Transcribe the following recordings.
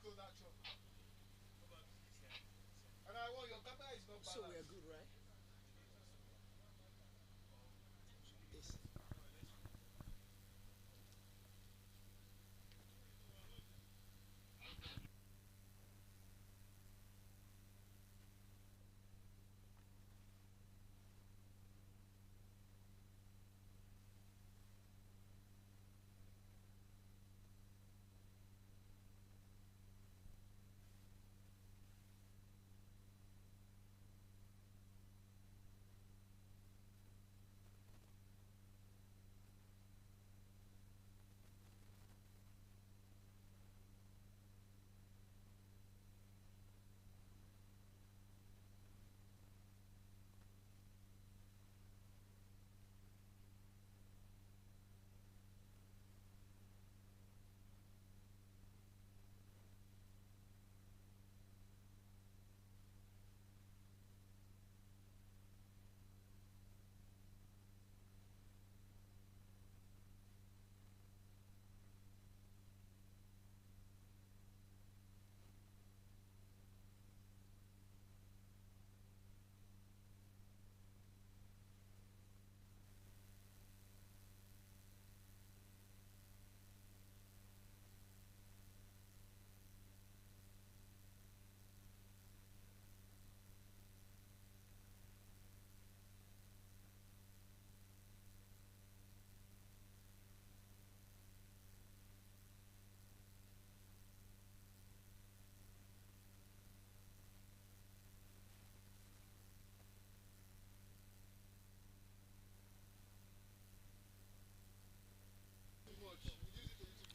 So we are good, right? Yes.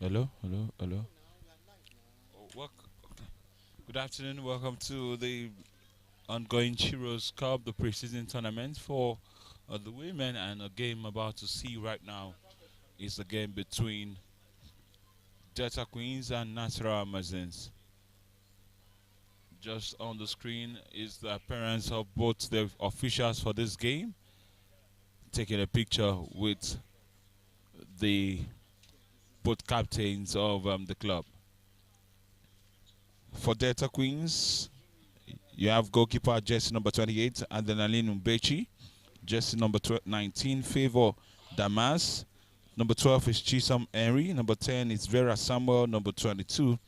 Hello, hello, hello. Good afternoon. Welcome to the ongoing Sheroes Cup, the preseason tournament for the women, and a game about to see right now is the game between Delta Queens and Nasarawa Amazons. Just on the screen is the appearance of both the officials for this game, taking a picture with the both captains of the club. For Delta Queens, you have goalkeeper jersey number 28, Adrenaline Umbechi. Jersey number 19, Favor Damas. Number 12 is Chisom Henry. Number 10 is Vera Samuel. Number 22,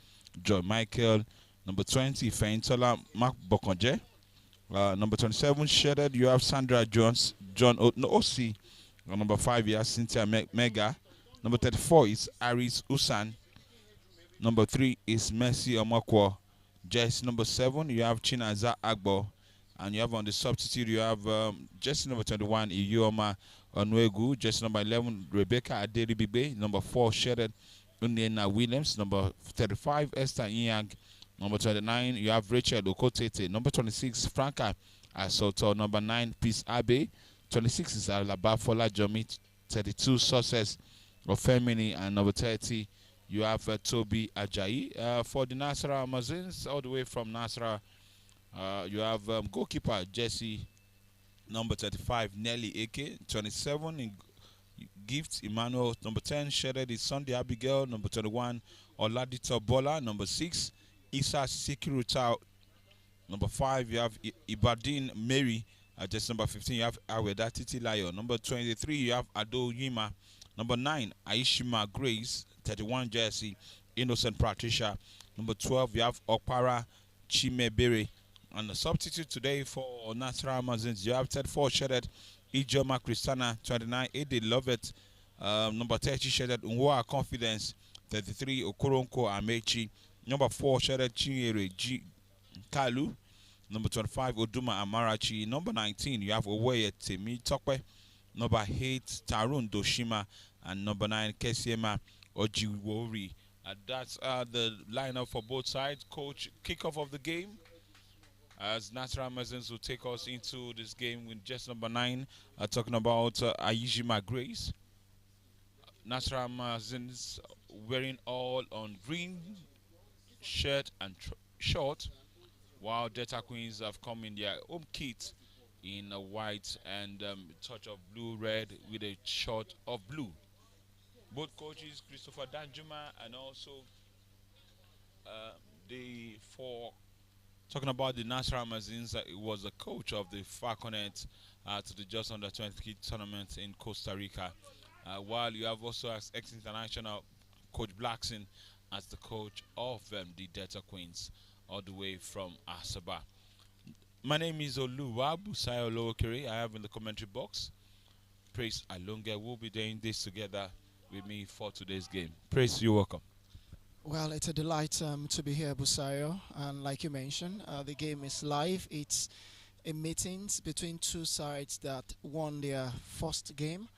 Joy Michael. Number 20, Feintola Mark Bokonje. Number 27, Shedded, you have Sandra Jones, John Osi. Number 5, you have Cynthia Mega. Number 34 is Aris Usan. Number 3 is Mercy Omakwo. Jersey number 7, you have Chinaza Agbo. And you have on the substitute, you have jersey number 21, Iyoma Onwegu. Jersey number 11, Rebecca Aderibibe. Number 4, Shedded Unena Williams. Number 35, Esther Inyang. Number 29, you have Rachel Okotete. Number 26, Franca Asoto. Number 9, Peace Abe. 26 is Alaba Fola Jomi. 32, Success of Femini. And number 30, you have Toby Ajayi. For the Nasarawa Amazons, all the way from Nasarawa, you have goalkeeper Jesse, number 35, Nelly Ake. 27, Gift Emmanuel. Number 10, Shedded is Sunday Abigail. Number 21, Oladito Bola. Number 6, Isa Sikiruta. Number 5, you have Ibadin Mary. Just number 15, you have Aweda Titi Layo. Number 23, you have Ado Yima. Number 9, Aishima Grace. 31, Jersey, Innocent Patricia. Number 12, you have Okpara Chimebere. And the substitute today for Nasarawa Amazons, you have 34, Shedded Ijoma Christiana. 29, Ede Lovett. Number 30, Shedded Unwa Confidence. 33, Okoronko Amechi. Number 4, Shedded Chinyere Kalu. Number 25, Oduma Amarachi. Number 19, you have Oweye Temi Tokwe. Number 8, Tarun Doshima. And number 9, Kesiema Ojiwori. That's the lineup for both sides. Coach, kickoff of the game. As Nasarawa Amazons will take us into this game with just number 9, talking about Ayijima Grace. Nasarawa Amazons wearing all on green shirt and short, while Delta Queens have come in their home kit in a white and touch of blue red with a short of blue. Both coaches, Christopher Danjuma and also the for talking about the Nasarawa Amazons, it was the coach of the Falconet to the Just Under 20 tournament in Costa Rica. While you have also as ex-international Coach Blackson as the coach of the Delta Queens, all the way from Asaba. My name is Oluwa Busayo Lowokere. I have in the commentary box Praise Alonga. We'll be doing this together with me for today's game. Praise, you're welcome. Well, it's a delight to be here, Busayo. And like you mentioned, the game is live. It's a meeting between two sides that won their first game.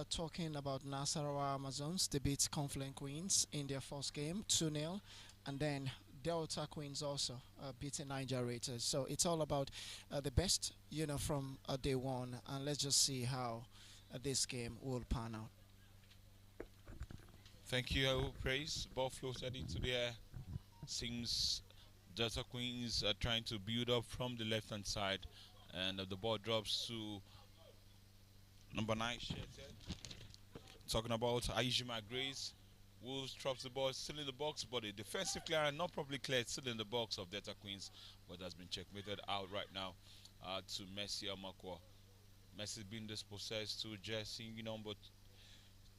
Talking about Nasarawa Amazons, they beat Confluent Queens in their first game, 2-0. And then Delta Queens also beating Niger Raiders. So it's all about the best, from day one. And let's just see how this game will pan out. Thank you, Praise. Ball floated into the air. Seems Delta Queens are trying to build up from the left hand side. And the ball drops to number 9, talking about Aishima Grace. Wolves drops the ball, still in the box, but a defensive clearance not properly cleared, still in the box of Delta Queens, but has been checkmated out right now to Messi Amakwa. Messi being dispossessed to jersey number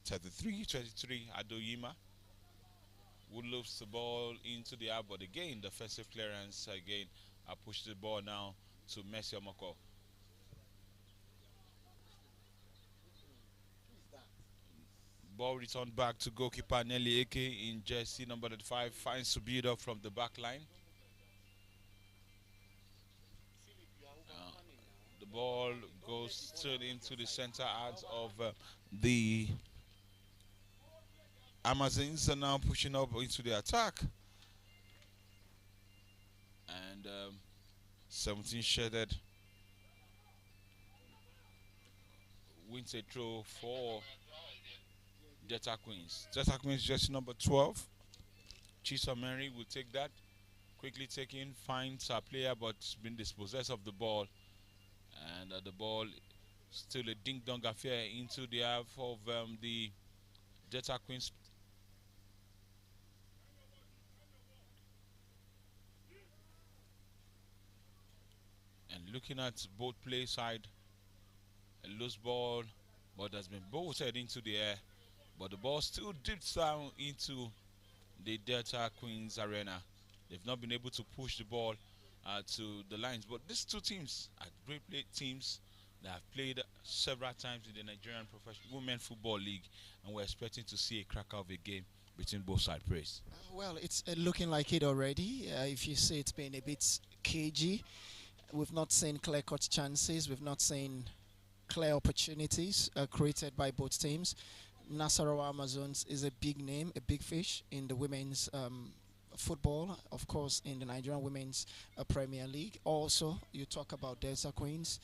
23 Adoyima, who lofts the ball into the air, but again, defensive clearance again. I push the ball now to Messi Amakwa. Ball returned back to goalkeeper Nelly Eke in jersey number 5. Finds to build up from the back line. The ball goes straight into the center arms of the Amazons are now pushing up into the attack. And 17 shedded wins a throw for Delta Queens. Delta Queens jersey number 12. Chisa Mary will take that. Quickly taking, finds a player but been dispossessed of the ball. And the ball still a ding-dong affair into the half of the Delta Queens. And looking at both play side, a loose ball, but has been bolted into the air. But the ball still dips down into the Delta Queens arena. They've not been able to push the ball to the lines. But these two teams are great teams that have played several times in the Nigerian Professional Women Football League, and we're expecting to see a cracker of a game between both sides. Praise. Well, it's looking like it already. If you see, it's been a bit cagey. We've not seen clear-cut chances. We've not seen clear opportunities created by both teams. Nasarawa Amazons is a big name, a big fish in the women's football, of course, in the Nigerian Women's Premier League. Also, you talk about Delta Queens.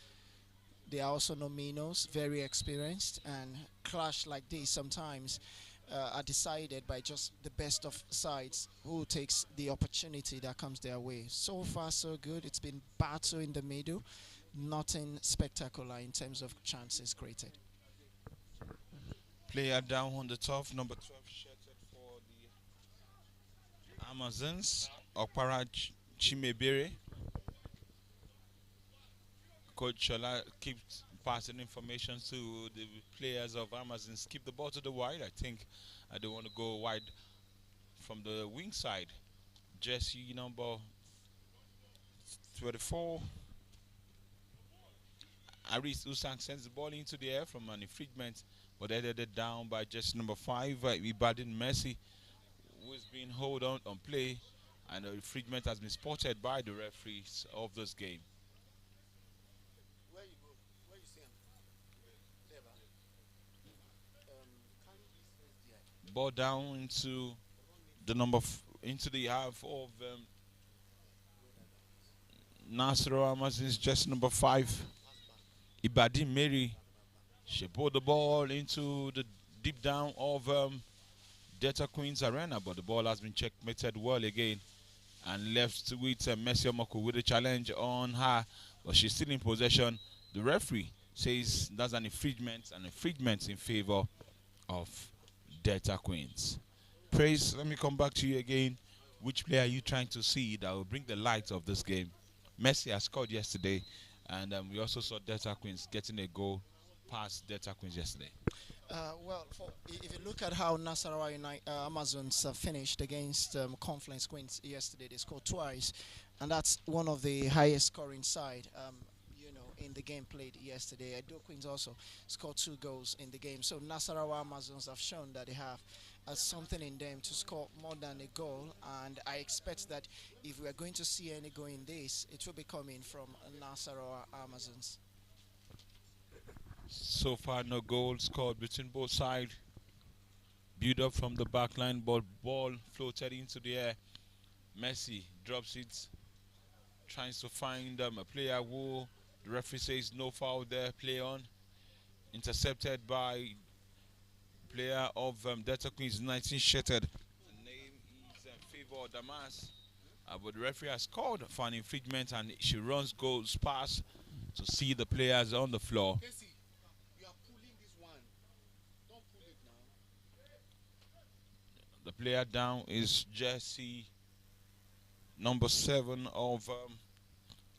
They are also nominos, very experienced, and clash like this sometimes are decided by just the best of sides who takes the opportunity that comes their way. So far, so good. It's been battle in the middle, nothing spectacular in terms of chances created. Player down on the top, number 12 shirted for the Amazons, Okpara Chimebere. Coach Shola keeps passing information to the players of Amazons. Keep the ball to the wide. I think they want to go wide from the wing side. Jersey number 24. Aris Usang sends the ball into the air from an infringement, but headed down by just number 5, Ibadan Messi, who is being held on play, and the infringement has been spotted by the referees of this game. Where you go? Where you see him? Ball down into the into the half of Nasarawa Amazons, just number 5, Ibadan Mary. She brought the ball into the deep down of Delta Queens arena, but the ball has been checkmated well again and left with Messi Omoko with a challenge on her, but she's still in possession. The referee says that's an infringement in favor of Delta Queens. Praise, let me come back to you again which player are you trying to see that will bring the light of this game? Messi has scored yesterday, and we also saw Delta Queens getting a goal past Delta Queens yesterday. Well, if you look at how Nasarawa Amazons finished against Confluence Queens yesterday, they scored twice, and that's one of the highest scoring side. In the game played yesterday, Edo Queens also scored 2 goals in the game. So Nasarawa Amazons have shown that they have something in them to score more than a goal, and I expect that if we are going to see any goal in this, it will be coming from Nasarawa Amazons. So far, no goals scored between both sides. Build up from the back line, but ball floated into the air. Messi drops it, tries to find a player who the referee says no foul there, play on. Intercepted by player of Delta Queens, 19 shattered. The name is Favor Damas. But the referee has called for an infringement, and she runs goes past to see the players on the floor. You are pulling this one. Don't pull it now. The player down is Jesse, number 7 of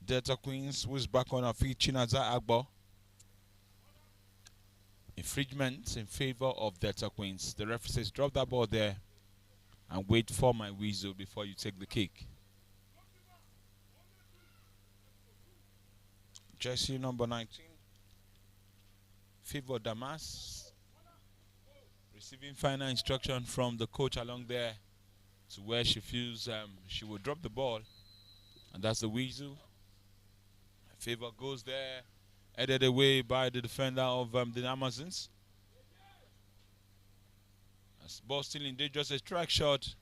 Delta Queens, who is back on her feet, Chinaza Agbo. Infringement in favor of Delta Queens. The referee says drop that ball there and wait for my whistle before you take the kick. Jersey number 19, Favor Damas, receiving final instruction from the coach along there to where she feels she will drop the ball, and that's the whistle. Favor goes there, headed away by the defender of the Amazons. As ball still in danger, just a strike shot,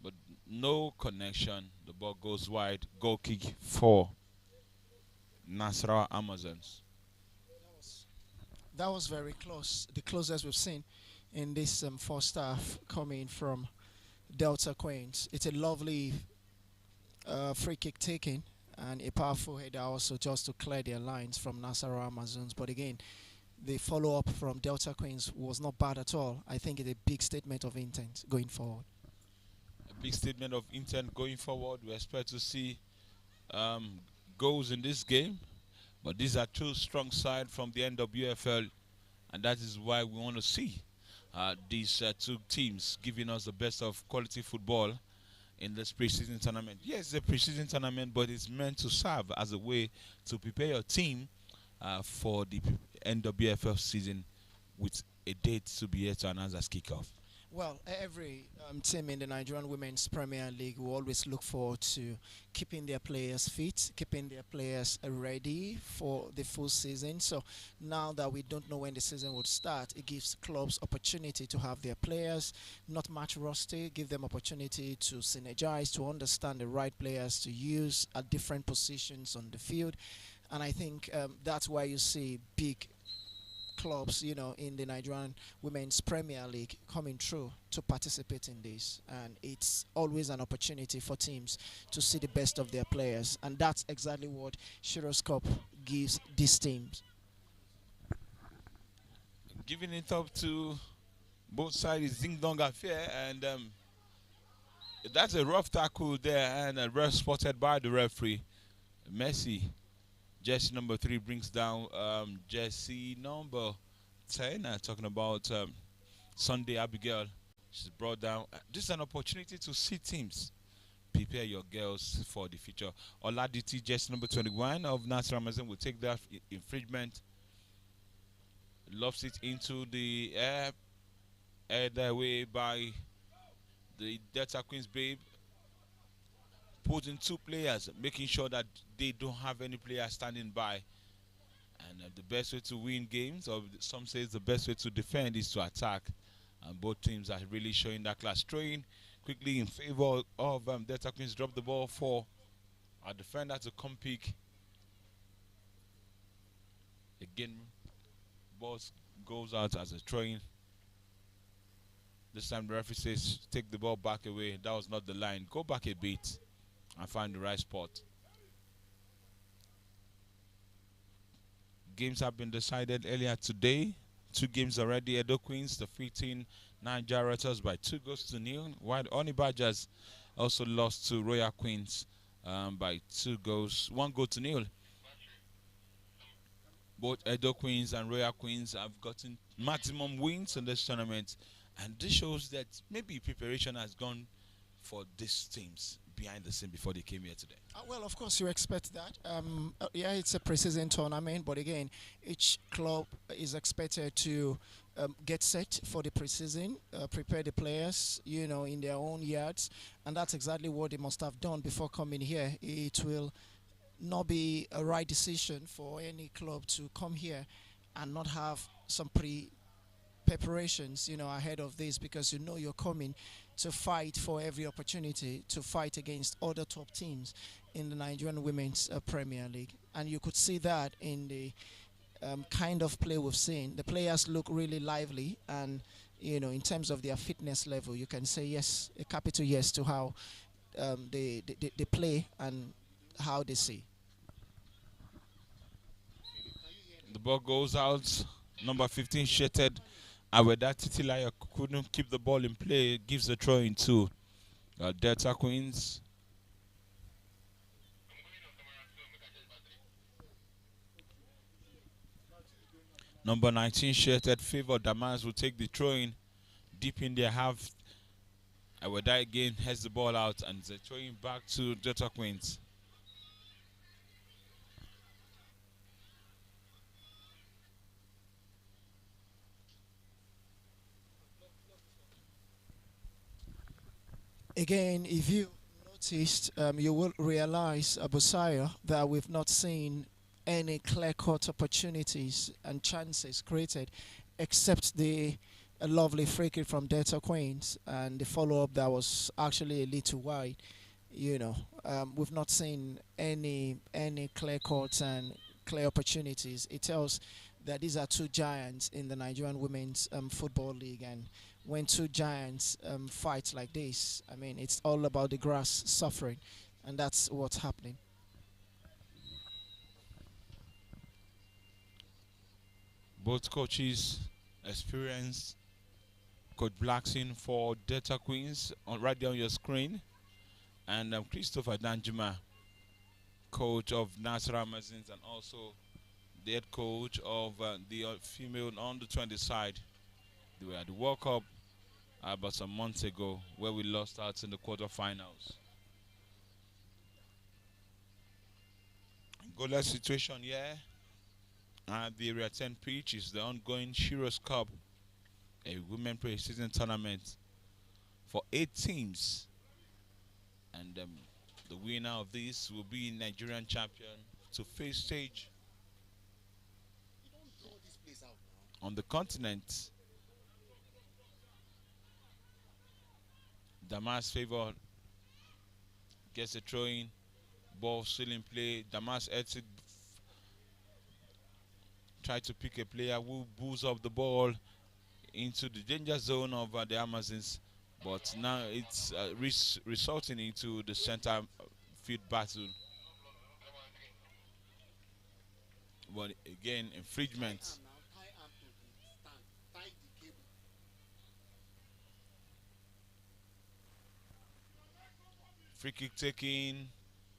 but no connection. The ball goes wide. Goal kick for Nasarawa Amazons. That was very close. The closest we've seen in this first half coming from Delta Queens. It's a lovely free kick taking and a powerful header also just to clear their lines from Nasarawa Amazons. But again, the follow-up from Delta Queens was not bad at all. I think it's a big statement of intent going forward. A big statement of intent going forward. We expect to see goals in this game, but these are two strong sides from the NWFL, and that is why we want to see these two teams giving us the best of quality football in this preseason tournament. Yes, it's a preseason tournament, but it's meant to serve as a way to prepare your team for the NWFL season with a date to be yet to announce as kickoff. Well, every team in the Nigerian Women's Premier League will always look forward to keeping their players fit, keeping their players ready for the full season. So now that we don't know when the season will start, it gives clubs opportunity to have their players not match rusty, give them opportunity to synergize, to understand the right players to use at different positions on the field. And I think that's why you see big clubs, in the Nigerian Women's Premier League coming through to participate in this, and it's always an opportunity for teams to see the best of their players, and that's exactly what Sheroes Cup gives these teams. Giving it up to both sides is Ding Dong affair, and that's a rough tackle there, and a ref spotted by the referee. Messi, Jesse number 3 brings down Jesse number 10. Talking about Sunday Abigail. She's brought down. This is an opportunity to see teams prepare your girls for the future. Oladiti, Jesse number 21 of Nasarawa Amazon will take that infringement. Lofts it into the air. Aired away by the Delta Queens babe. Putting 2 players, making sure that they don't have any players standing by. And the best way to win games, or some say the best way to defend, is to attack. And both teams are really showing that class. Throwing quickly in favor of Delta Queens. Drop the ball for our defender to come pick. Again, ball goes out as a throw-in. This time the referee says, take the ball back away. That was not the line. Go back a bit and find the right spot. Games have been decided earlier today. Two games already. Edo Queens defeating Niger Ratters by 2 goals to 0. While Oni Badgers also lost to Royal Queens by 1 goal to 0. Both Edo Queens and Royal Queens have gotten maximum wins in this tournament, and this shows that maybe preparation has gone for these teams behind the scene before they came here today. Well, of course, you expect that. Yeah, it's a preseason tournament, but again, each club is expected to get set for the preseason, prepare the players, in their own yards, and that's exactly what they must have done before coming here. It will not be a right decision for any club to come here and not have some preparations, ahead of this, because you're coming to fight for every opportunity to fight against other top teams in the Nigerian Women's Premier League. And you could see that in the kind of play we've seen. The players look really lively, and in terms of their fitness level, you can say yes, a capital yes to how they play and how they see. The ball goes out. Number 15 shitted. And with that, Titilaya couldn't keep the ball in play. Gives the throw in to Delta Queens. Number 19 shirted Favor Damas will take the throw in deep in their half. And with that again, heads the ball out and the throwing back to Delta Queens. Again, if you noticed, you will realize, Abusaya, that we've not seen any clear-cut opportunities and chances created, except the a lovely free kick from Delta Queens and the follow-up that was actually a little wide. We've not seen any clear cuts and clear opportunities. It tells that these are two giants in the Nigerian Women's Football League, and when two giants fight like this, I mean, it's all about the grass suffering, and that's what's happening. Both coaches experienced. Coach Blackson for Delta Queens right there on your screen, and Christopher Danjuma, coach of Nasarawa Magazines, and also the head coach of the female under 20 side. They were at the World Cup about some months ago, where we lost out in the quarterfinals. Goalless situation here at the Area 10 pitch is the ongoing Sheroes Cup, a women pre-season tournament for 8 teams, and the winner of this will be Nigerian champion to face stage You don't draw this place out now. on the continent. Damas Favor gets a throw in, ball still in play. Damas heads it, try to pick a player who bulls up the ball into the danger zone of the Amazons, but now it's resulting into the center field battle. But again, infringement. Tie arm to the stand. Tie the cable. Free kick taken,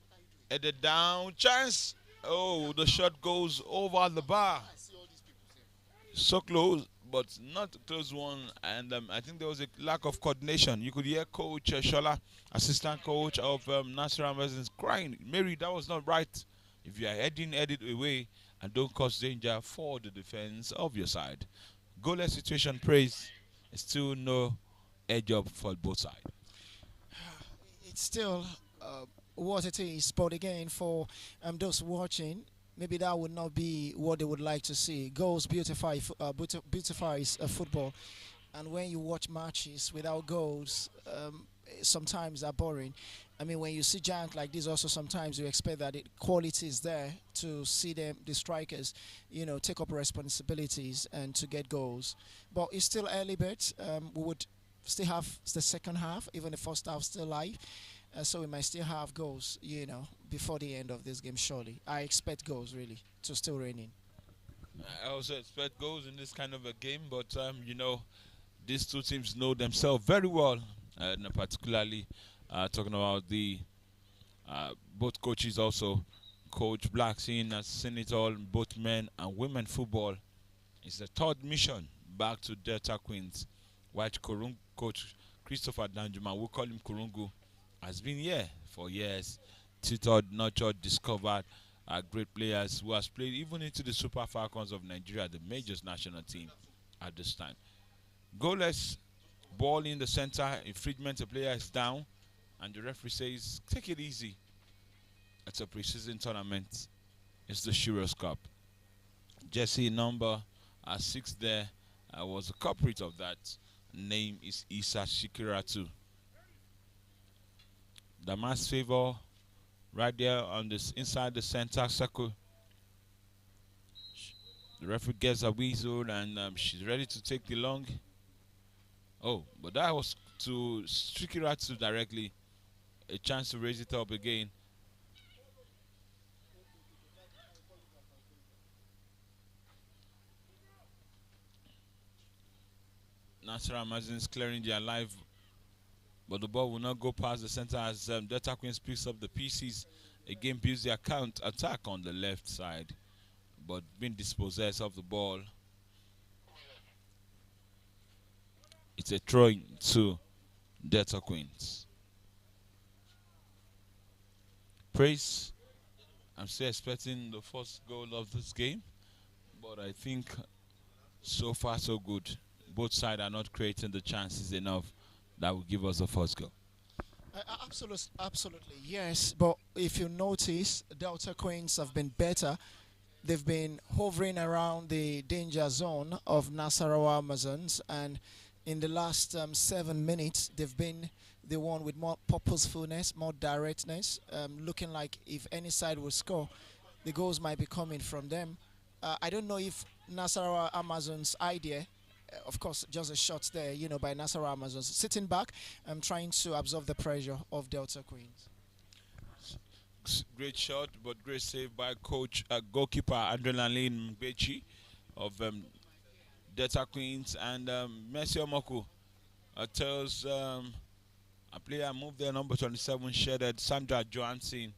What are you doing? headed down, chance. Oh, the shot goes over the bar. I see all these people saying, So close, but not a close one. And I think there was a lack of coordination. You could hear Coach Shola, assistant coach of Nasarawa Magazines, crying, Mary, that was not right. If you are heading, head it away and don't cause danger for the defense of your side. Goalless situation praise. Still no edge up for both sides. It's still what it is, but again, for those watching, maybe that would not be what they would like to see. Goals beautifies football, and when you watch matches without goals, sometimes are boring. I mean, when you see giants like this, also sometimes you expect that quality is there to see them, the strikers, take up responsibilities and to get goals. But it's still early bit. We would still have the second half, even the first half still live. So we might still have goals, before the end of this game, surely. I expect goals, really, to still reign in. I also expect goals in this kind of a game, but these two teams know themselves very well, and particularly talking about the both coaches also. Coach Black has seen it all, both men and women football. It's the third mission back to Delta Queens. White coach Christopher Danjuma, we call him Kurungu, has been here for years. Tutored, nurtured, discovered great players who has played even into the Super Falcons of Nigeria, the majors national team at this time. Goalless, ball in the center, infringement, a player is down, and the referee says, take it easy. It's a preseason tournament. It's the Sheroes Cup. Jesse number 6 there was a culprit of that. Name is Isa Shikiratu. Damas favor right there on this inside the center circle. The referee gets a whistle and she's ready to take the long. Oh, but that was to Shikiratu directly. A chance to raise it up again. Nasarawa Amazons clearing their life, but the ball will not go past the center as Delta Queens picks up the pieces. Again, builds their counter attack on the left side, but being dispossessed of the ball. It's a throw to Delta Queens. Praise. I'm still expecting the first goal of this game, but I think so far so good. Both sides are not creating the chances enough that will give us the first goal. Absolutely, yes. But if you notice, Delta Queens have been better. They've been hovering around the danger zone of Nasarawa Amazons, and in the last 7 minutes, they've been the one with more purposefulness, more directness, looking like if any side will score, the goals might be coming from them. I don't know if Nasarawa Amazons' idea, of course, just a shot there, by Nasarawa Amazons, sitting back and trying to absorb the pressure of Delta Queens. Great shot, but great save by coach goalkeeper Adrenaline Mbechi of Delta Queens, and Messi Omoku tells a player move there, number 27 shaded Sandra Johansson,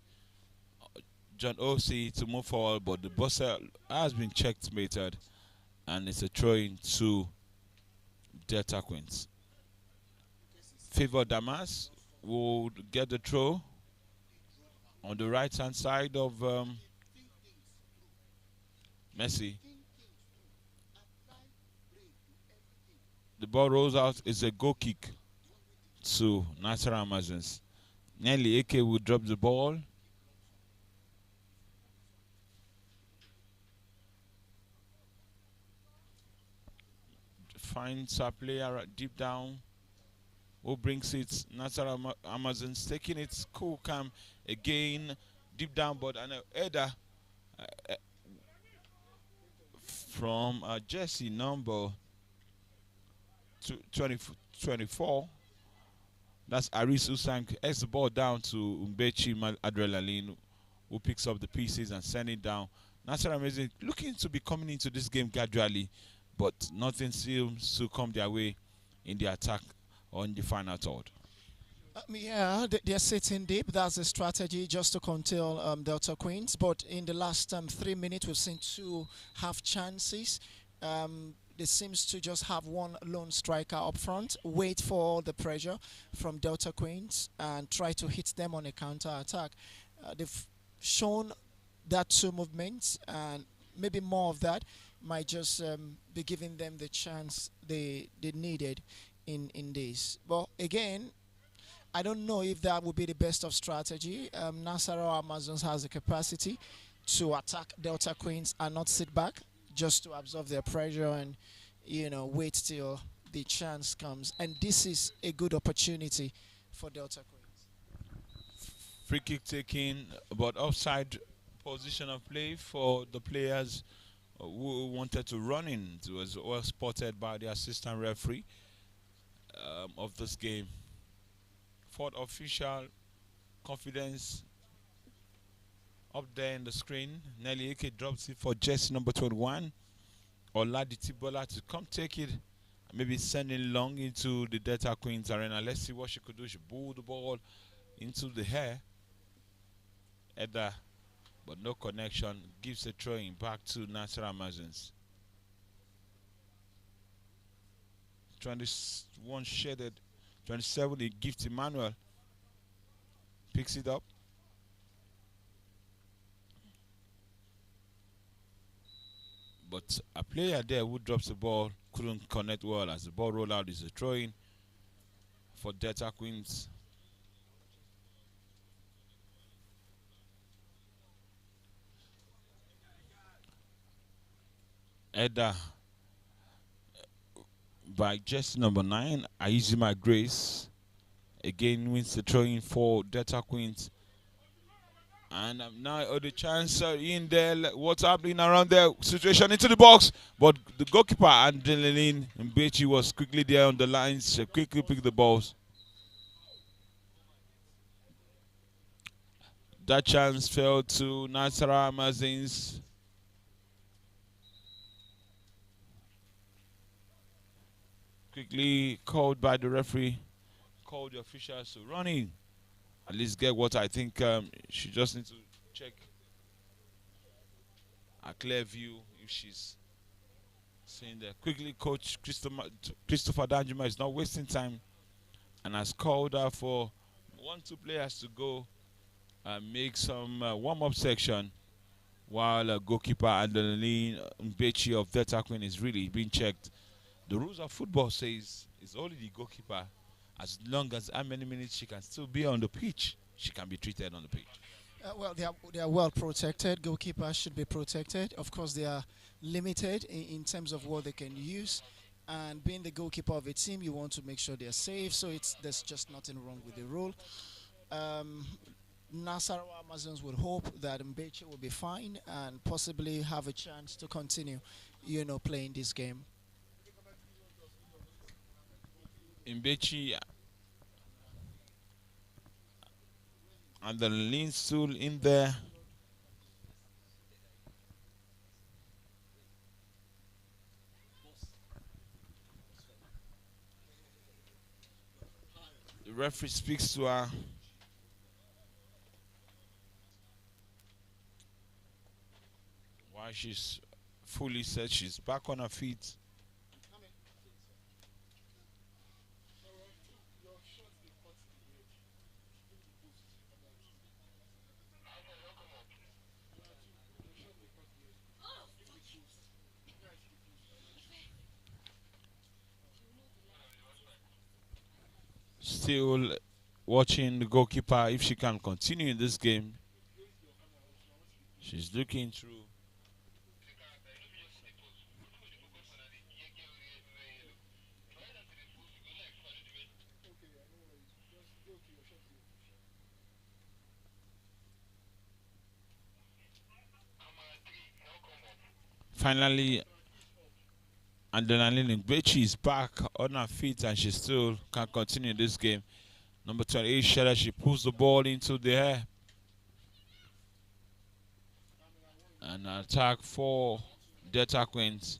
John O.C. to move forward, but the buzzer has been checkmated, and it's a throw in to Delta Queens. Favor Damas will get the throw on the right hand side of Messi. The ball rolls out. It's a goal kick to Nasarawa Amazons. Nelly Eke will drop the ball. Finds a player deep down. Who brings it? Nasarawa Amazons taking it cool, calm again, deep down, but an header from Jesse number 24. That's Aris Usank. Has the ball down to Mbechi Adrenaline, who picks up the pieces and send it down. Nasarawa Amazons looking to be coming into this game gradually, but nothing seems to come their way in the attack or in the final third. Yeah, they're sitting deep. That's the strategy, just to contain Delta Queens. But in the last 3 minutes, we've seen two half chances. They seems to just have one lone striker up front, wait for all the pressure from Delta Queens and try to hit them on a counter attack. They've shown that two movements, and maybe more of that might just be giving them the chance they needed in this. But again, I don't know if that would be the best of strategy. Nasarawa Amazons has the capacity to attack Delta Queens and not sit back, just to absorb their pressure and wait till the chance comes. And this is a good opportunity for Delta Queens. Free kick taken, but offside position of play for the players who wanted to run in. It was well spotted by the assistant referee of this game. Fourth official, confidence up there in the screen. Nelly Eke drops it for Jesse number 21. Oladitibola to come take it. Maybe send it long into the Delta Queens arena. Let's see what she could do. She pulled the ball into the air. Header, but no connection. Gives a throwing back to Nasarawa Amazons. 21 shaded. 27, they give to Emmanuel. Picks it up. But a player there who drops the ball couldn't connect well as the ball rolled out. Is a throw-in for Delta Queens. Header by just number 9, Aizima Grace. Again wins the throw-in for Delta Queens. And now the chance in there. What's happening around there? Situation into the box. But the goalkeeper, Angeline Mbechi, was quickly there on the lines. She quickly picked the balls. That chance fell to Nasarawa Amazons. Quickly called by the referee. Called the officials to run in. At least get what I think she just needs to check a clear view if she's seeing there. Quickly, coach Christopher Danjuma is not wasting time and has called her for 1-2 players to go and make some warm-up section while goalkeeper Adeline Mbechi of Delta Queen is really being checked. The rules of football says it's only the goalkeeper, as long as how many minutes she can still be on the pitch, she can be treated on the pitch. Well, they are well protected. Goalkeepers should be protected. Of course, they are limited in terms of what they can use. And being the goalkeeper of a team, you want to make sure they're safe. So there's just nothing wrong with the rule. Nasarawa Amazons would hope that Mbeche will be fine and possibly have a chance to continue, playing this game. Mbechi and the lean stool in there. The referee speaks to her. While she's fully set, she's back on her feet. Still watching the goalkeeper if she can continue in this game. She's looking through. Finally, Adrenaline Ngbechi is back on her feet and she still can continue this game. Number 28, Shada, she pulls the ball into the air. An attack for Delta Queens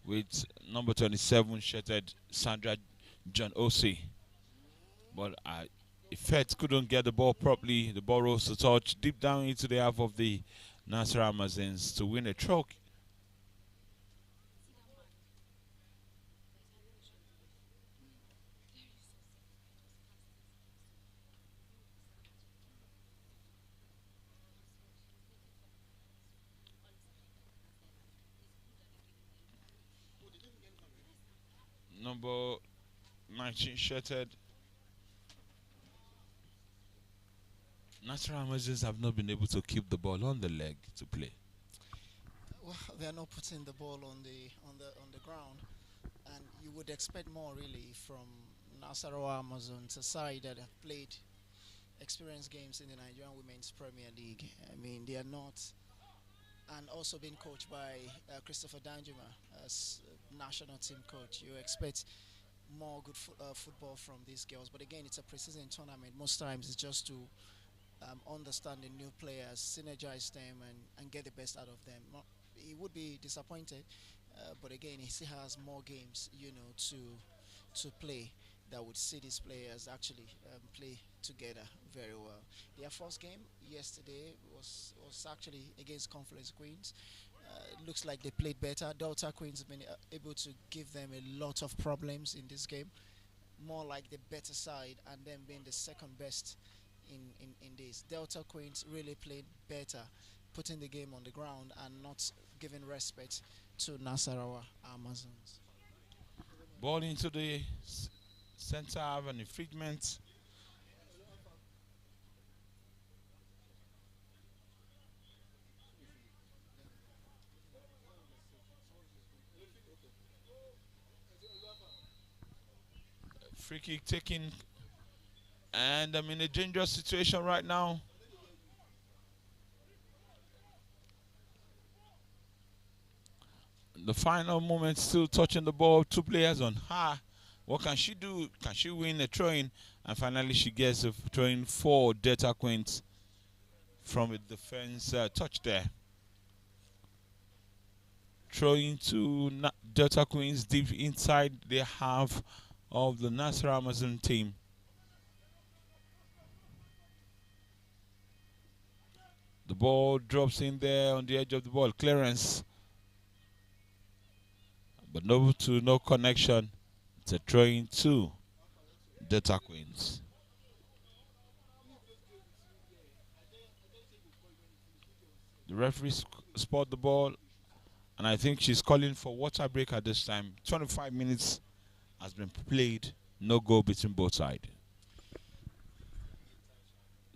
with number 27, shattered Sandra John Osei. But Effect couldn't get the ball properly. The ball rose to touch deep down into the half of the Nasarawa Amazons to win a trophy. Number 19 shattered. Natural Amazons have not been able to keep the ball on the leg to play. Well, they are not putting the ball on the ground, and you would expect more really from Nasarawa Amazons, a side that have played experienced games in the Nigerian Women's Premier League. I mean, they are not, and also being coached by Christopher Danjuma as national team coach. You expect more good football from these girls, but again, it's a preseason tournament. Most times, it's just to understand the new players, synergize them, and get the best out of them. He would be disappointed but again, he still has more games, to play that would see these players actually play together very well. Their first game yesterday was actually against Conference Queens. It looks like they played better. Delta Queens have been able to give them a lot of problems in this game, more like the better side, and them being the second best in this. Delta Queens really played better, putting the game on the ground and not giving respect to Nasarawa Amazons. Ball into the center of an infringement. Free kick taken, and I'm in a dangerous situation right now. The final moment, still touching the ball. Two players on her. What can she do? Can she win a throw-in? And finally, she gets a throw-in for Delta Queens from a defense touch there. Throwing to Delta Queens deep inside the half of the Nasarawa Amazon team. The ball drops in there on the edge of the ball. Clearance. But no connection. It's a throw-in to Delta Queens. The referee spot the ball, and I think she's calling for water break at this time. 25 minutes has been played. No goal between both sides.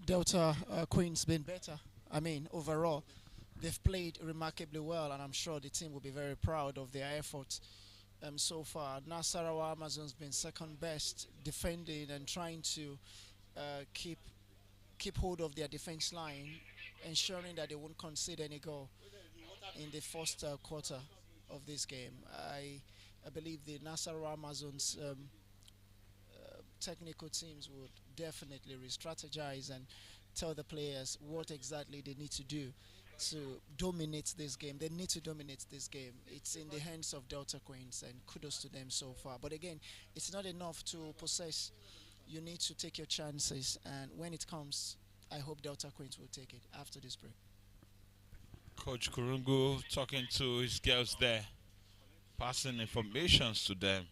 Delta Queens been better. I mean, overall, they've played remarkably well, and I'm sure the team will be very proud of their efforts so far. Nasarawa Amazons been second best, defending and trying to keep hold of their defense line, ensuring that they won't concede any goal in the first quarter of this game. I believe the Nasarawa Amazons technical teams would definitely re-strategize and tell the players what exactly they need to do to dominate this game. They need to dominate this game. It's in the hands of Delta Queens, and kudos to them so far. But again, it's not enough to possess. You need to take your chances, and when it comes, I hope Delta Queens will take it after this break. Coach Kurungu talking to his girls there, passing informations to them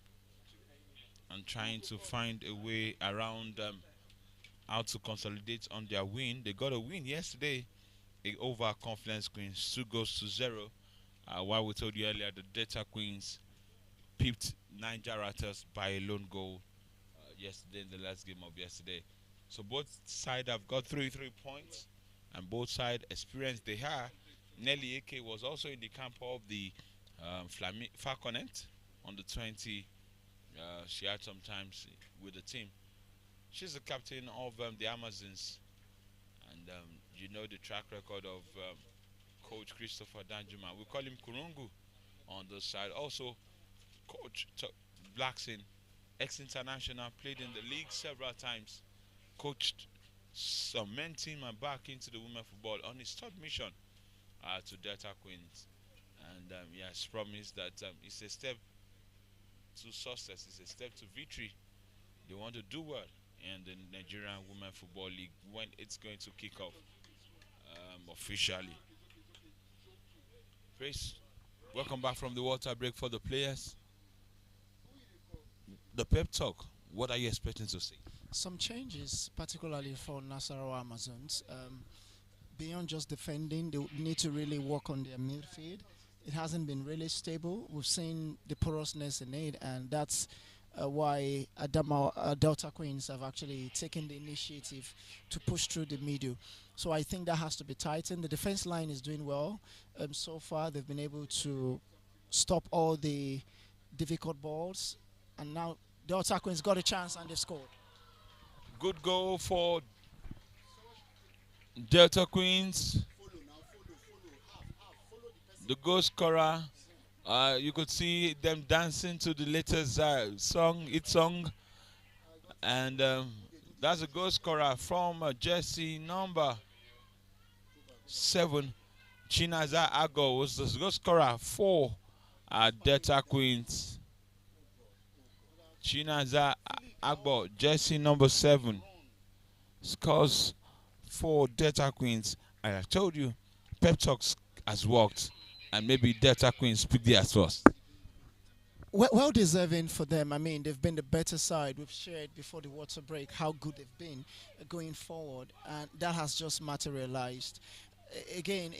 and trying to find a way around how to consolidate on their win. They got a win yesterday over Confidence Queens, 2 goals to 0. While we told you earlier, the Delta Queens pipped Niger Ratters by a lone goal yesterday in the last game of yesterday. So both sides have got 3 points, and both sides experienced they have. Nelly Eke was also in the camp of the Falconet on the 20. She had some times with the team. She's the captain of the Amazons, and you know the track record of Coach Christopher Danjuma. We call him Kurungu on the side. Also, Coach Blackson, ex-international, played in the league several times, coached some men team and back into the women football on his third mission to Delta Queens. And he has promised that it's a step to success, it's a step to victory. They want to do well in the Nigerian Women Football League when it's going to kick off officially. Praise. Welcome back from the water break for the players. The pep talk, what are you expecting to see? Some changes, particularly for Nasarawa Amazons. Beyond just defending, they need to really work on their midfield. It hasn't been really stable. We've seen the porousness in it, and that's why Delta Queens have actually taken the initiative to push through the middle. So I think that has to be tightened. The defense line is doing well. So far, they've been able to stop all the difficult balls, and now Delta Queens got a chance and they've scored. Good goal for Delta Queens. The goal scorer. You could see them dancing to the latest song, and that's a goal scorer from jersey number 7. Chinaza Ago was the goal scorer for Delta Queens. Chinaza Agbo, jersey number 7, scores for Delta Queens. I told you, Pep Talks has worked, and maybe Delta Queens pick theirs first. Well deserving for them. I mean, they've been the better side. We've shared before the water break how good they've been going forward, and that has just materialized. Again,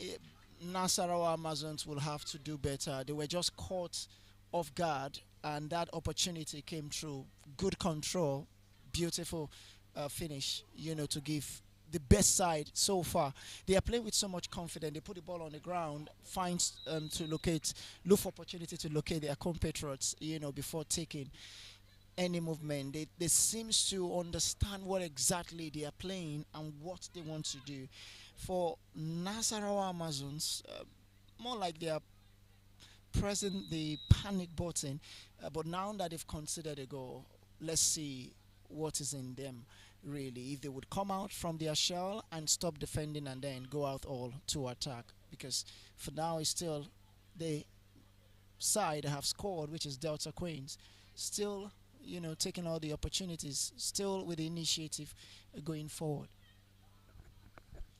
Nasarawa Amazons will have to do better. They were just caught off guard, and that opportunity came through. Good control, beautiful finish, to give the best side so far. They are playing with so much confidence. They put the ball on the ground, find look for opportunity to locate their compatriots, before taking any movement. They seems to understand what exactly they are playing and what they want to do. For Nasarawa Amazons, more like they are pressing the panic button, but now that they've considered a goal, let's see what is in them really. If they would come out from their shell and stop defending and then go out all to attack, because for now it's still the side that have scored, which is Delta Queens, still taking all the opportunities, still with the initiative going forward.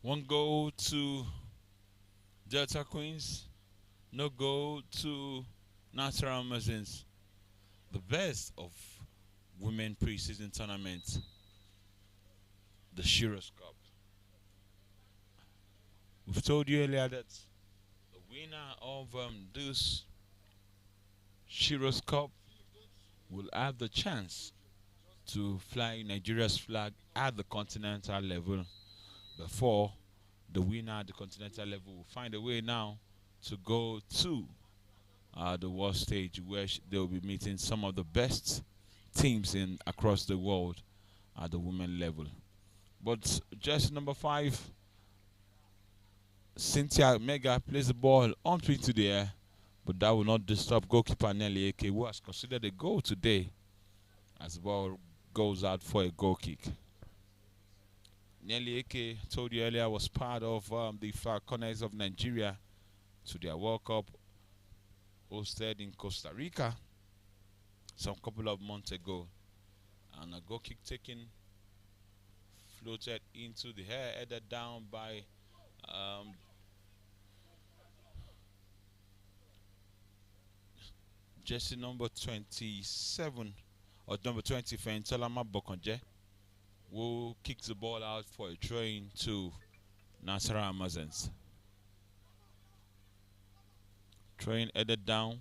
One goal to Delta Queens, no goal to Nasarawa Amazons. The best of women preseason tournament, the Sheroes Cup. We've told you earlier that the winner of this Sheroes Cup will have the chance to fly Nigeria's flag at the continental level before the winner at the continental level will find a way now to go to the world stage where they will be meeting some of the best teams in across the world at the women level. But just number 5, Cynthia Mega plays the ball on into the air, but that will not disturb goalkeeper Nelly Ake, who has considered a goal today as the ball goes out for a goal kick. Nelly Ake, told you earlier, was part of the Falconers of Nigeria to their World Cup hosted in Costa Rica some couple of months ago. And a goal kick taken, floated into the air, headed down by jersey number 27 or number 20 for Intolama Bokonje, who kicks the ball out for a throw-in to Nasarawa Amazons. Throw-in headed down.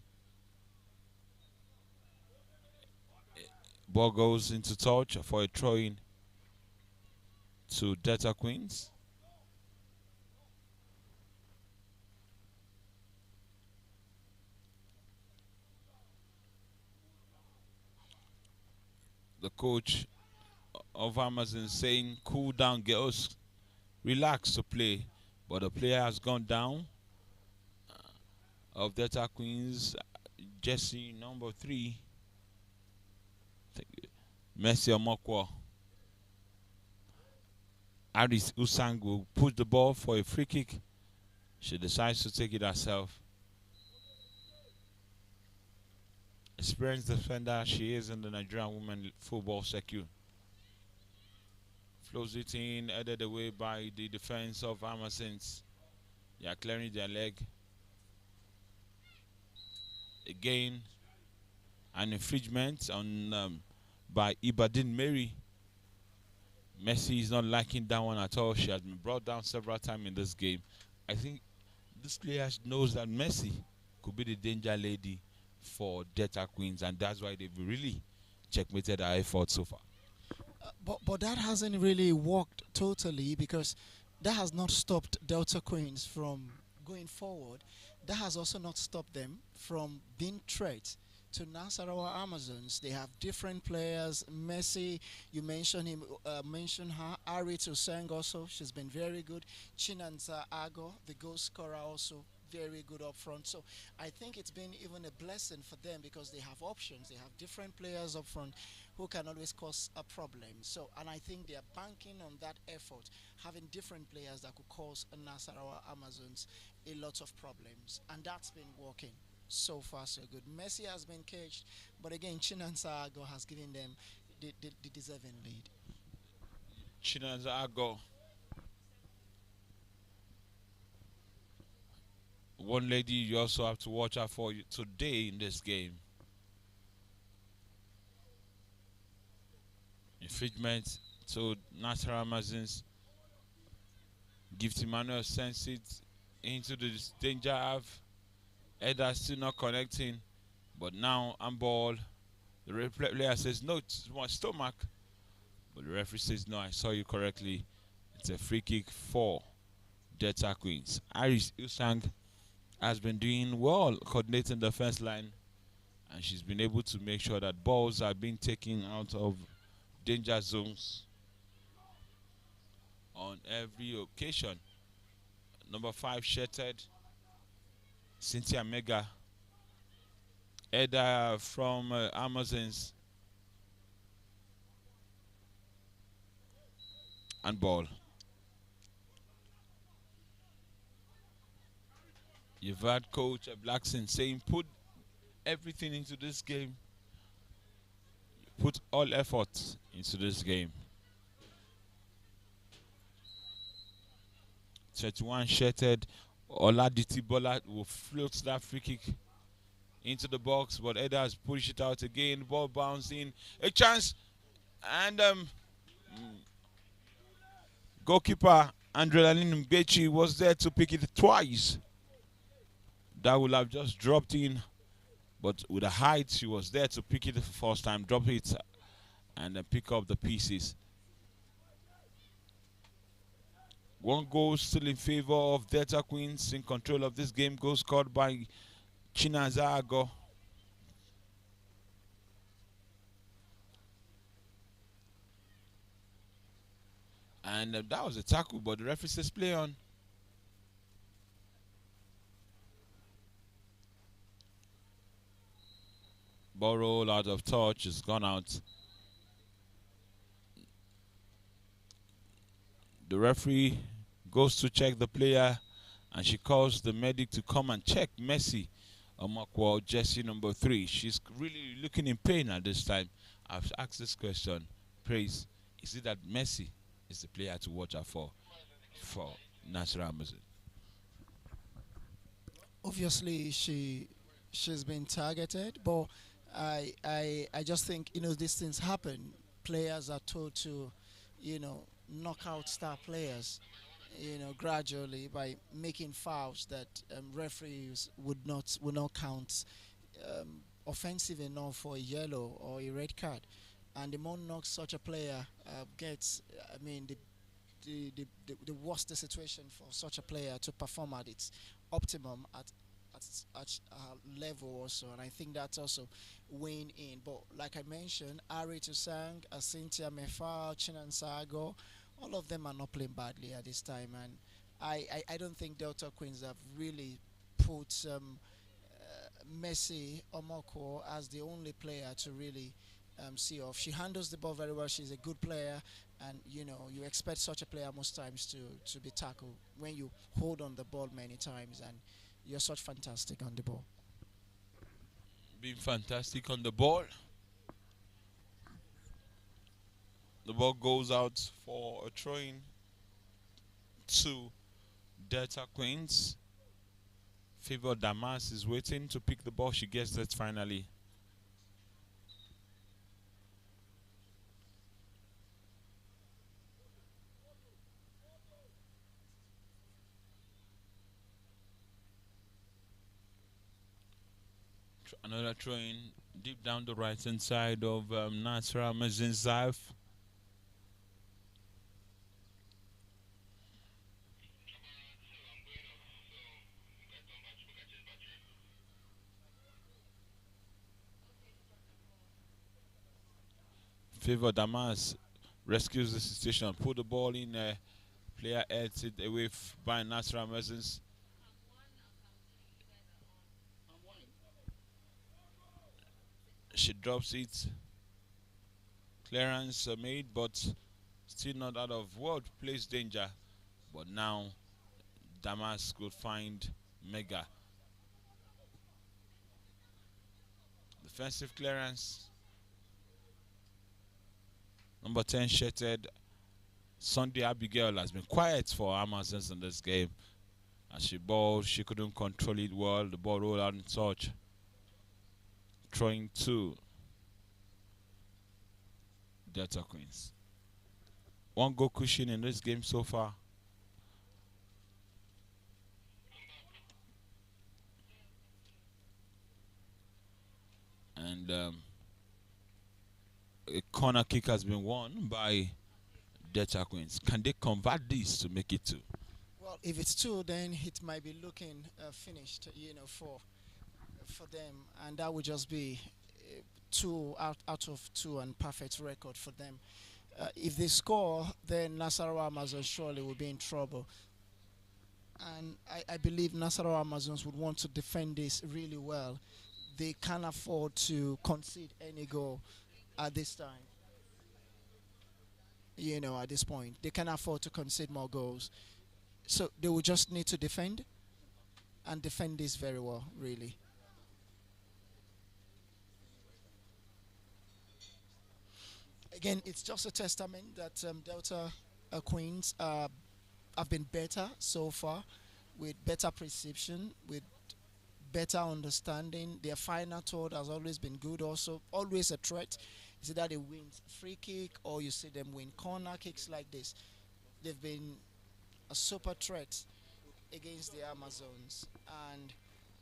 Ball goes into touch for a throw-in to Delta Queens. The coach of Amazon saying, cool down girls, relax to play. But the player has gone down of Delta Queens, jersey number 3, Messi Omokwo. Aris Usang will push the ball for a free kick. She decides to take it herself. Experienced defender she is in the Nigerian women football circuit. Flows it in, headed away by the defense of Amazons. They are clearing their leg. Again, an infringement on by Ibadin Mary. Messi is not liking that one at all. She has been brought down several times in this game. I think this player knows that Messi could be the danger lady for Delta Queens, and that's why they've really checkmated our efforts so far. But that hasn't really worked totally, because that has not stopped Delta Queens from going forward. That has also not stopped them from being threats to Nasarawa Amazons. They have different players. Messi, you mentioned him, mentioned her. Arit Useng also, she's been very good. Chinanza Ago, the goal scorer, also very good up front. So I think it's been even a blessing for them, because they have options. They have different players up front who can always cause a problem. So, and I think they are banking on that effort, having different players that could cause Nasarawa Amazons a lot of problems, and that's been working. So far, so good. Messi has been caged, but again, Chinan Saago has given them the deserving lead. Chinanzago, one lady you also have to watch out for today in this game. Infringement to Nasarawa Mazins. Gift Emmanuel sends it into the danger half. Eda still not connecting, but now on ball. The player says no, it's my stomach. But the referee says no, I saw you correctly. It's a free kick for Delta Queens. Iris Usang has been doing well coordinating the first line, and she's been able to make sure that balls are being taken out of danger zones on every occasion. Number 5 shattered. Cynthia Mega. Eda from Amazons and ball. You've had coach Blackson saying put everything into this game. Put all effort into this game. 31 shattered. Oladiti Bola will float that free kick into the box, but Eda has pushed it out again. Ball bouncing. A chance. And goalkeeper Andrelalin Mbechi was there to pick it twice. That would have just dropped in, but with the height, she was there to pick it the first time, drop it, and then pick up the pieces. One goal still in favor of Delta Queens, in control of this game. Goal scored by Chinazago. And that was a tackle, but the referee says play on. Ball roll out of touch, has gone out. The referee goes to check the player, and she calls the medic to come and check Messi Omakwa, Jesse number 3. She's really looking in pain at this time. I've asked this question. Praise, is it that Messi is the player to watch out for Nasarawa? Obviously, she's been targeted, but I just think these things happen. Players are told to, knock out star players, gradually by making fouls that referees would not count offensive enough for a yellow or a red card. And the more knocks such a player gets, I mean, the worse the situation for such a player to perform at its optimum at level also, and I think that's also weighing in. But like I mentioned, Ari Tusang, Cynthia Mefal, Chinan Sago, all of them are not playing badly at this time, and I don't think Delta Queens have really put Messi Omoko as the only player to really see off. She handles the ball very well. She's a good player, and you expect such a player most times to be tackled when you hold on the ball many times, and you're such fantastic on the ball. Being fantastic on the ball. The ball goes out for a throw-in to Delta Queens. Favor Damas is waiting to pick the ball. She gets it finally. Another throw-in deep down the right hand side of Nasra Mazinzav. Favor Damas rescues the situation, put the ball in player heads it away by Nasra Mazins. She drops it. Clearance made, but still not out of world place danger. But now Damas could find Mega. Defensive clearance. Number 10, Shetted. Sunday Abigail has been quiet for Amazons in this game. As she balled, she couldn't control it well. The ball rolled out in touch. Throwing two. Delta Queens. One goal cushion in this game so far. And a corner kick has been won by Delta Queens. Can they convert this to make it two? Well, if it's two, then it might be looking finished, for them, and that would just be two out of two and perfect record for them. If they score, then Nasarawa Amazons surely will be in trouble. And I believe Nasarawa Amazons would want to defend this really well. They can't afford to concede any goal at this time. At this point, they can't afford to concede more goals. So they will just need to defend and defend this very well, really. Again, it's just a testament that Delta Queens have been better so far, with better perception, with better understanding. Their final thought has always been good, also always a threat. You see that they win free kick or you see them win corner kicks like this. They've been a super threat against the Amazons. And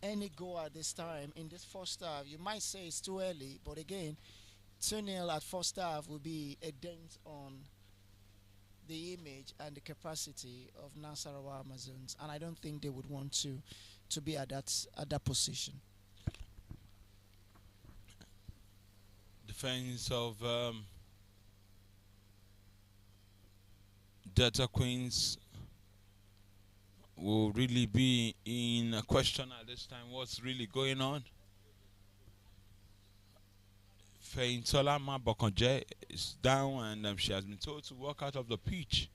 any goal at this time in this first half, you might say it's too early, but again, 2-0 at first half will be a dent on the image and the capacity of Nasarawa Amazons, and I don't think they would want to be at that position. Defense of Delta Queens will really be in a question at this time. What's really going on? Feintola Mabokonje is down, and she has been told to walk out of the pitch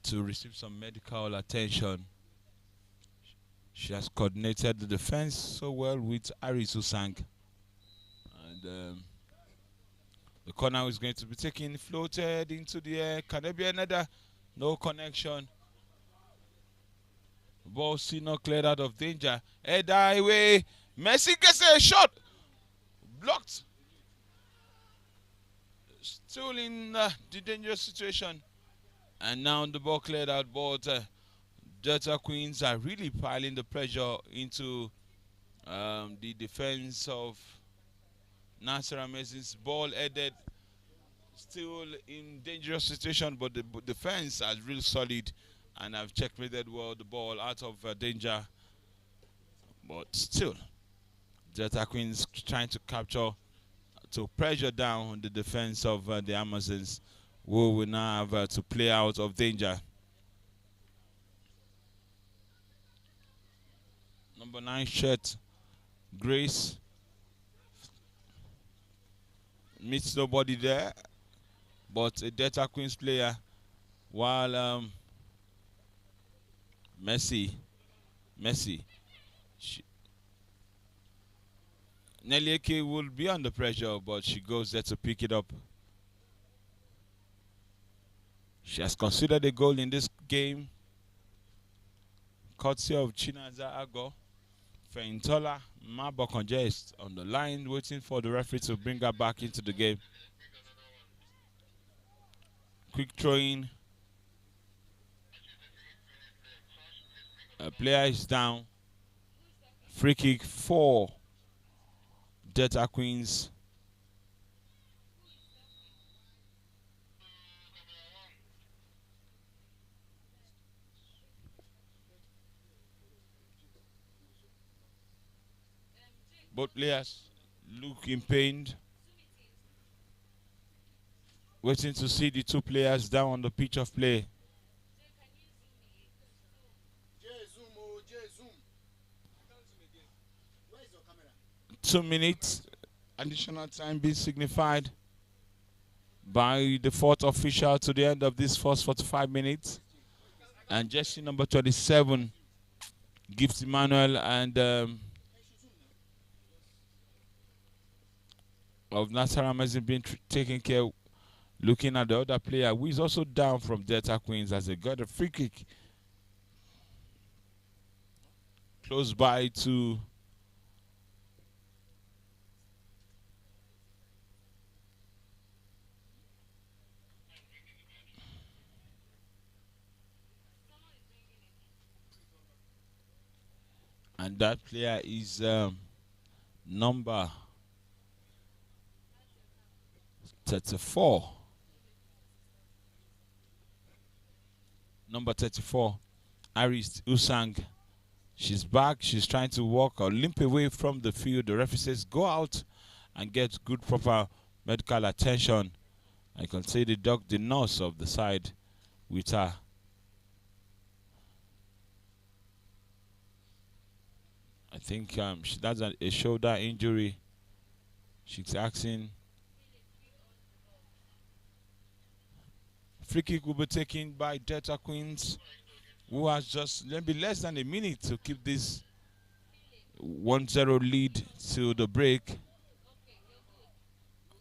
to receive some medical attention. She has coordinated the defense so well with Aris Usang. And the corner is going to be taken, floated into the air. Can there be another? No connection. Ball still not cleared out of danger. Head highway. Messi gets a shot. Blocked. Still in the dangerous situation. And now the ball cleared out, but Delta Queens are really piling the pressure into the defense of Nasser Amazing's. Ball headed, still in dangerous situation, but the defense is really solid and have checkmated well the ball out of danger. But still, Delta Queens trying to capture, to pressure down the defense of the Amazons, who will now have to play out of danger. Number 9 shirt, Grace, meets nobody there, but a Delta Queens player, while Messi, Nelieke will be under pressure, but she goes there to pick it up. She has considered a goal in this game, courtesy of Chinaza Ago. Feintola Mabokonje is on the line waiting for the referee to bring her back into the game. Quick throwing. A player is down. Free kick for Delta Queens. Both players look in pain, waiting to see the two players down on the pitch of play. J zoom, oh, J zoom. 2 minutes additional time being signified by the fourth official to the end of this first 45 minutes. And jersey number 27, Gift Emmanuel, and of Nasarawa hasn't been taken care. Looking at the other player who is also down from Delta Queens as they got a free kick close by to and that player is number 34. Number 34, Aris Usang. She's back. She's trying to walk or limp away from the field. The referee says go out and get good proper medical attention. I can see the nurse of the side with her. I think she has a shoulder injury. She's asking. Free kick will be taken by Delta Queens, who has just maybe less than a minute to keep this 1-0 lead to the break.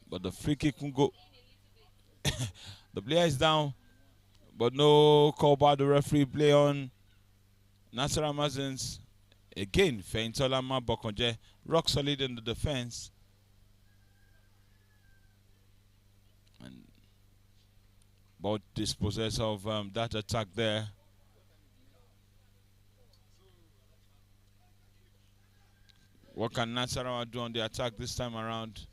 But the free kick will go. The player is down, but no call by the referee. Play on Nasarawa Mazins. Again, Feintola Bokonje, rock solid in the defense. And about dispossess of that attack there. What can Nasarawa do on the attack this time around?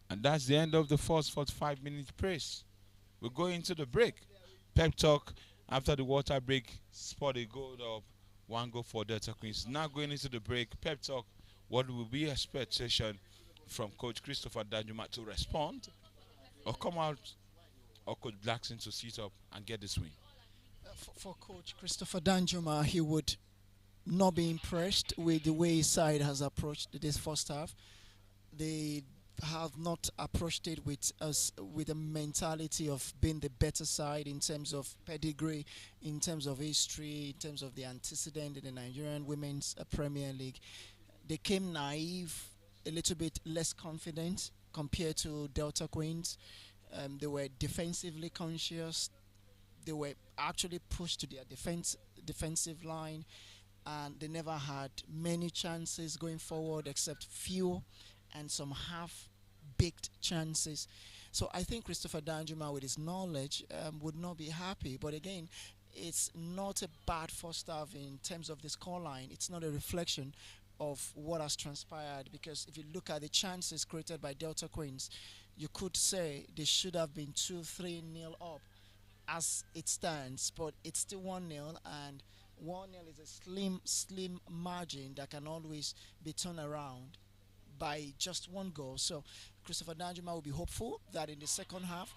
And that's the end of the first 45-minute press. We're going into the break. Pep talk after the water break. Spot a goal up. One goal for Delta Queens. Now going into the break. Pep talk. What will be expectation from Coach Christopher Danjuma to respond or come out, or Coach Blackson to sit up and get this win? For Coach Christopher Danjuma, he would not be impressed with the way his side has approached this first half. They have not approached it with us with a mentality of being the better side in terms of pedigree, in terms of history, in terms of the antecedent in the Nigerian Women's Premier League. They came naive, a little bit less confident compared to Delta Queens. They were defensively conscious. They were actually pushed to their defensive line, and they never had many chances going forward except few and some half-baked chances. So I think Christopher Danjuma, with his knowledge, would not be happy. But again, it's not a bad first half in terms of the scoreline. It's not a reflection of what has transpired, because if you look at the chances created by Delta Queens, you could say they should have been 2-3 nil up as it stands, but it's still 1-0, and 1-0 is a slim margin that can always be turned around by just one goal. So Christopher Danjuma will be hopeful that in the second half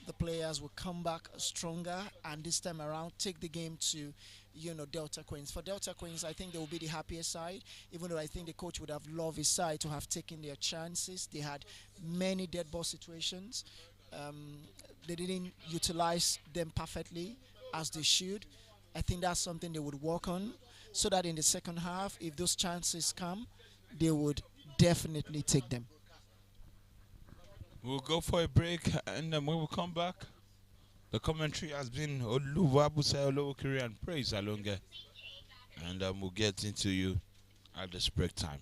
the players will come back stronger and this time around take the game to Delta Queens. For Delta Queens, I think they will be the happier side, even though I think the coach would have loved his side to have taken their chances. They had many dead ball situations. They didn't utilize them perfectly as they should. I think that's something they would work on, so that in the second half, if those chances come, they would definitely take them. We'll go for a break, and then when we come back, the commentary has been Oluwabusa Olowokiri and Praise Alonga, and we'll get into you at this break time.